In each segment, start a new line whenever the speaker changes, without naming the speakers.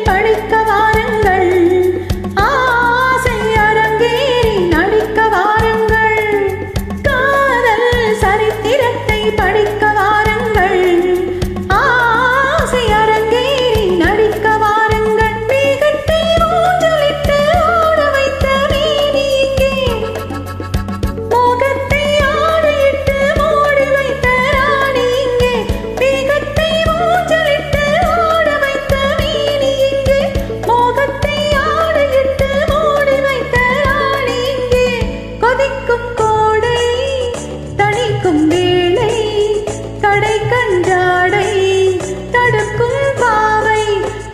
படிக்க வாருங்கள். ஆசை அரங்கேறி நடிக்க வாருங்கள். காதல் சரித்திரத்தை படிக்க வாருங்கள். ஆசை அரங்கேறி நடிக்க வாருங்கள். மேகத்தை ஊஞ்சலிட்டு ஆட வைத்த மேனி இங்கே. மோகத்தை ஆடையிட்டு மூடி வைத்த ராணி இங்கே. மேகத்தை ஊஞ்சலிட்டு ஆட வைத்த மேனி இங்கே. மோகத்தை ஆடையிட்டு மூடி வைத்த ராணி இங்கே. கொதிக்கும் கோடை தணிக்கும் வேளை கடை கஞ்சாடை தடுக்கும் பாவை.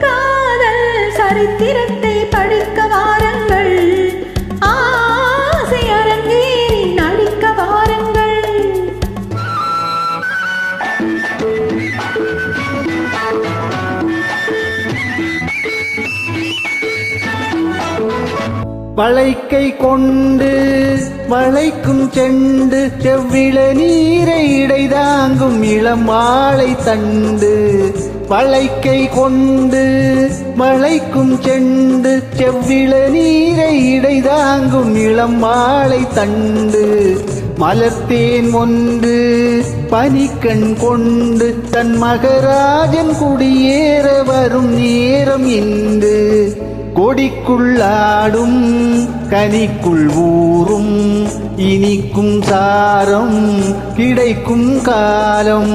காதல் சரித்திரத்தை படிக்க வாருங்கள். ஆசை அரங்கேறி நடிக்க வாருங்கள்.
வளைக்கை கொண்டு வளைக்கும் செண்டு செவ்விள நீரை இடைதாங்கும் இளம் வாழை தண்டு. வளைக்கை கொண்டு வளைக்கும் செண்டு செவ்விள நீரை இடைதாங்கும் இளம் வாழை தண்டு. மலர்த்தேன் ஒன்று பனிக்கண் கொண்டு தன் மகராஜன் குடியேற வரும் நேரம் இன்று. கொடிக்குள்ளாடும் கனிக்குள் ஊறும் இனிக்கும் சாரம் கிடைக்கும் காலம்.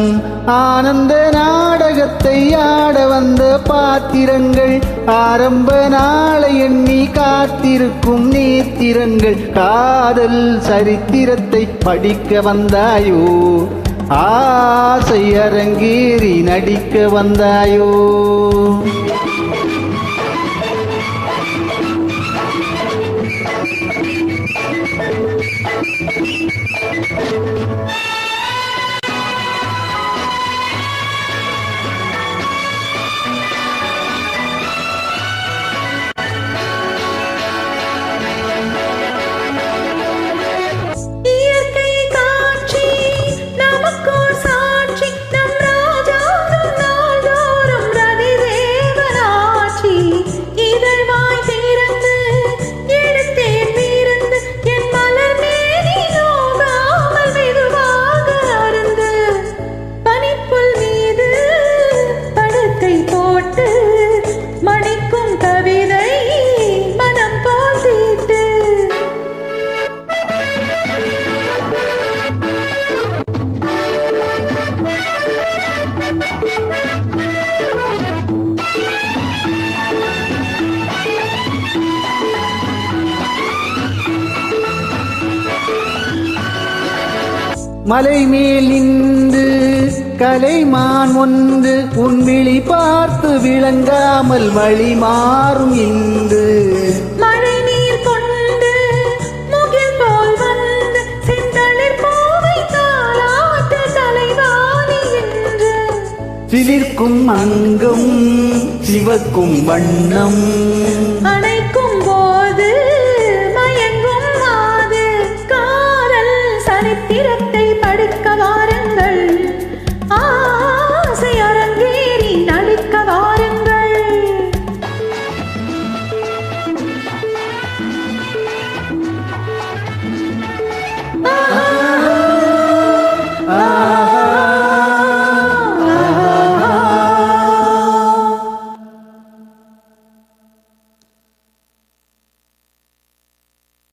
ஆனந்த நாடகத்தை ஆட வந்த பாத்திரங்கள் ஆரம்ப நாளை எண்ணி காத்திருக்கும் நேத்திரங்கள். காதல் சரித்திரத்தை படிக்க வந்தாயோ, ஆசை அரங்கேறி நடிக்க வந்தாயோ.
இயற்கை காட்சி நமக்கோர் சாட்சி. நம் ராஜாங்கம் நாள்தோறும் ரதிதேவனாட்சி. இதழ்வாய் திறந்து எடுத்தேன் வீரந்து என் மலர் மேனி நோகாமல் மெதுவாக அருந்து. பனிப்புல் மீது படுக்கை போட்டு மணிக்கும் கவிதை மனம் போல் தீட்டு.
மலை மேல் நின்று கலைமான் ஒன்று உன் விழி பார்த்து விளங்காமல் வழி மாறும் இன்று.
மழை நீர் கொண்டு முகில் போல் வந்து செந்தளிர் பூவை தாலாட்டு தலைவாணி என்று.
சிலிர்க்கும் அங்கம் சிவக்கும் வண்ணம்
அணைக்கும் போது மயங்கும் மாது. காதல் சரித்திரத்தை படிக்க